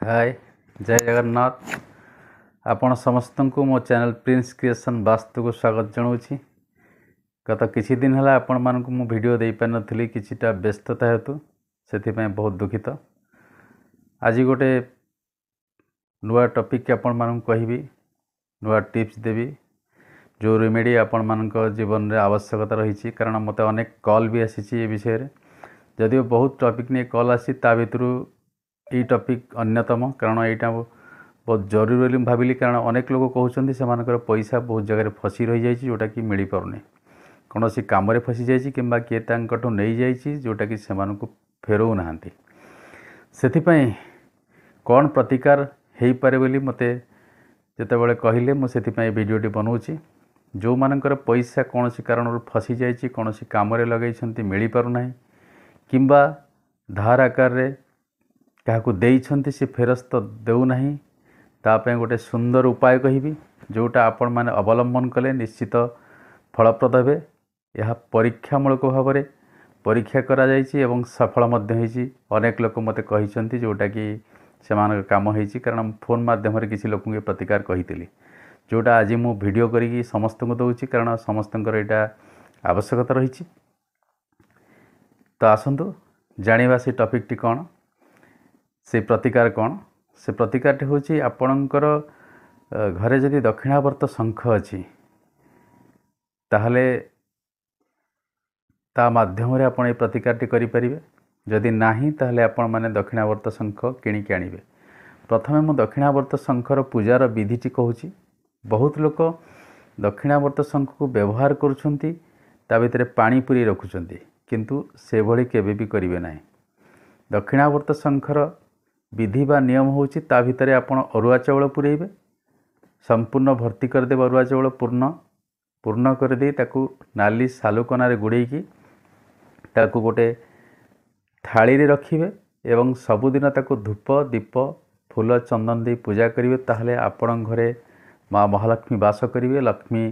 हाय जय जगन्नाथ आपण समस्त को मो चैनल प्रिंस क्रिएशन वास्तु को स्वागत जनाऊँगी। गत किछि दिन है आपण मानक मु वीडियो दे पार नथली किछिटा व्यस्तता हेतु से बहुत दुखित। आज गोटे नुआ टॉपिक आपण मानक कहबी नुआ टिप्स देवी जो रेमेडी आपण मानक जीवन रे आवश्यकता रही कारण मत अनेक कॉल भी आसी विषय रे जदि बहुत टॉपिक नहीं कॉल आसी ता भितरु यही टॉपिक अन्यतम कारण यहाँ बहुत जरूरी बोली भाविली कारण अनेक लोग कहते से पैसा बहुत जगह फसी रही जाए जोटा कि मिल पारनी कौन सी कम फसी जाए कि किए नहीं जाए जोटा कि से फेरऊ ना से कौन प्रतिकार हो पारे बोली मते जितेबाला कहले मुझे वीडियोटी बनाऊँगी जो मानकर पैसा कौन सी कारण फसी जाए कौन सी कम लगे मिल पारना किंबा धार आकार रे क्या देइछंती से फेरस्त देउना तापाई गोटे सुंदर उपाय कहबी जोटा आपण माने अवलंबन कले निश्चित फलप्रद हे। यह परीक्षामूलक भाव में परीक्षा करा जायछि एवं सफल मध्य होइछि। अनेक लोक मते कहिसंती जोटा कि सेमान काम होइछि कारण फोन माध्यम रे किछि लोक के प्रतिकार कहितली जोटा आज मु वीडियो करी समस्त को दउछि कारण समस्तंकर एटा आवश्यकता रहिछि। तो आसंतु जानिबा से टॉपिक टी कोन से प्रतिकार कौन से प्रतिकार हूँ आपणकर घरे जदि दक्षिणावर्त शंख अच्छी ताहले ता माध्यम रे आपण ए प्रतिकार टी करि परिबे जदि नाही ताहले आपण माने दक्षिणावर्त शंख किणिक आनिबे। प्रथमे मु दक्षिणावर्त शंखर पूजार विधिटी कहूँ। बहुत लोक दक्षिणावर्त शंख को व्यवहार करुछंती ता भितरे पानी पूरी रखुछंती किंतु से भली केबे भी करिवे नाही। दक्षिणावर्त शंखर विधि बा नियम होची ता भितरे आपण अरुआ चाउल पुरेइबे संपूर्ण भर्ती कर देबे अरुआ चाउल पूर्ण कर दे ताकू नाली सालुकना रे गुड़ेकी ताकू गोटे थाली रे रखिबे एवं सबुदिन ताकू धूप दीप फूल चंदन दे पूजा करिवे ताहले आपण घरे माँ महालक्ष्मी वास करिवे लक्ष्मी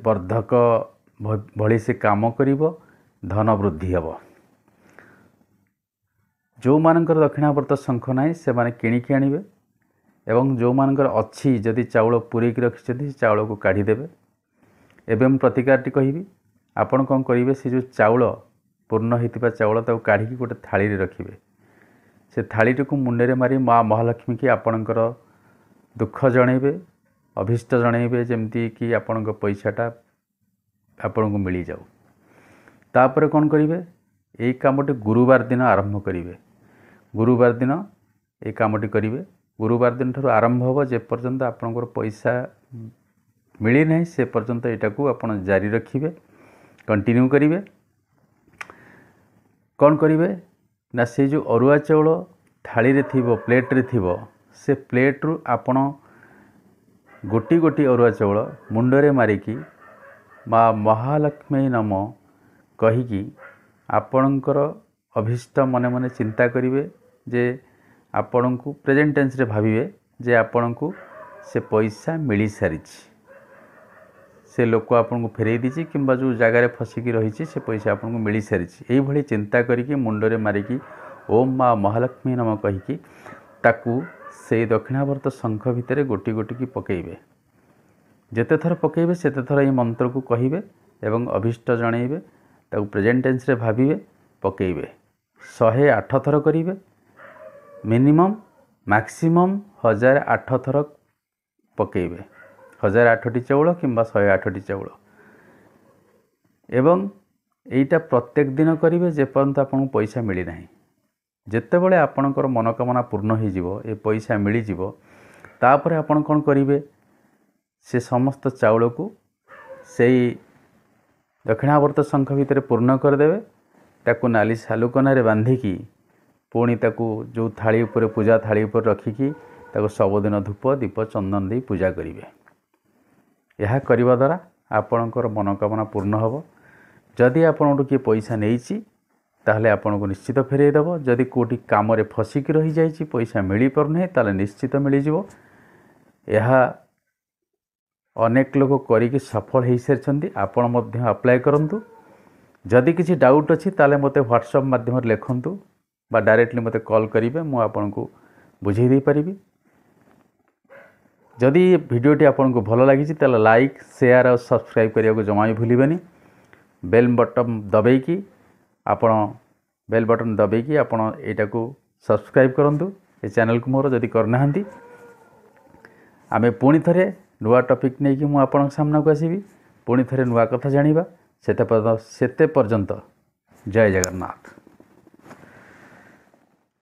वर्धक भली से काम करिवो धन वृद्धि हेबो। जो मानकर दक्षिणावर्त शंख ना से माने किणिक आनिबे एवं जो मानकर अच्छी जदि चाउल पूरेक रखिछथि चाउल को काढ़ी देबे। एवं प्रतिकारटी कहबी आपण कौन करिवे से जो चाउल पूर्ण होइतिबा चाउल ताको काढ़ी गोटे थाली रे रखिबे। से थालीटी को मुंडे रे मारी माँ महालक्ष्मी की आपणकर दुख जणेबे अभिष्ट जणेबे जेमती कि आपणक पैसाटा आपणको मिली जाऊ। तापर कौन करिवे एई कामटी गुरुवार दिन आरंभ करिवे। गुरुवार दिन ये कामटी करिवे। गुरुवार दिन ठार आरंभ हो जे पर्यंत आपनकर पैसा मिली नहीं से पर्यंत एटा को आपण जारी रखिवे कंटिन्यू करिवे। कौन करिवे ना से जो अरुआ चाउल थाली रे थिबो प्लेट रे थिबो से प्लेट रु आपण गोटी गोटी अरुआ चाउल मुंडरे मारिकी माँ महालक्ष्मी नम कहिकी आपणकर अभिष्ट मने मने चिंता करिवे जे आपण को प्रेजेंट टेंस रे भाविवे जे आपण को से पैसा मिली सारी से लोक आपन को फेरई दीची किंबा जो जगार फसिकी रही से पैसा आपन को मिली सारी यही भली चिंता करिकी मुंडरे मारिकी ओम माँ महालक्ष्मी नम कहिकी ताकू से दक्षिणावर्त शंख भितर गोटी गोटी की पकेइबे। जेते थर पकेइबे सेते थर ये मंत्र को कहिबे एवं अभिष्ट जणेइबे ताकू प्रेजेंट टेंस रे भाविवे पकेइबे। 108 थर करिवे मिनिमम मैक्सिमम 1008 थर पकेइबे 1008टी चाउल किंबा 108टी चाउल एवं एटा प्रत्येक दिन करिवे जे पर्यंत आपन पैसा मिली नाही। जेतेबेले आपनकर मनोकामना पूर्ण हो जिवो ए पैसा मिली जिवो तापर आपन कोन करिवे से समस्त चाउल को सेई दक्षिणावर्त शंख भितर पूर्ण कर देवे ताकू नाली सालुकना रे बांधिकी पुणी ताकू जो थाली उपर पूजा थाली उपर रखिकी ताकू सबुदिन धूप दीप चंदन दे पूजा करिवे। यह करने द्वारा आपणकर मनोकामना पूर्ण होब। जदि आपणठू किए पैसा नहीं ताहले आपन को निश्चित फेरई देव। जदि कोटी काम रे फसिकी रही जाइए पैसा मिल पारना ताले निश्चित मिलजिवो। यह अनेक लोग करिक सफल हो सारी आपण मध्य अप्लाई करंतु। जदि किसी डाउट अच्छी ताले मते व्हाट्सएप माध्यम लिखंतु बा डायरेक्टली मते कॉल करेंगे मु आपन को बुझे दे पारिबी। जदि ये वीडियोटी आपन को भल लगी ताला लाइक शेयर और सब्सक्राइब करिया को जमा भी भूलिबेनी। बेल बटन दबेकी आपण बेल बटन दबेकी आपण एटा को सब्सक्राइब करंतु ए चैनल को मोर जदि करना हंती आमे पुणी थरे नुआ टॉपिक नहीं कि मु आपन सामना को आसीबी पुणी थरे नुआ कथा जानिबा सेते पर्यंत जय जगन्नाथ।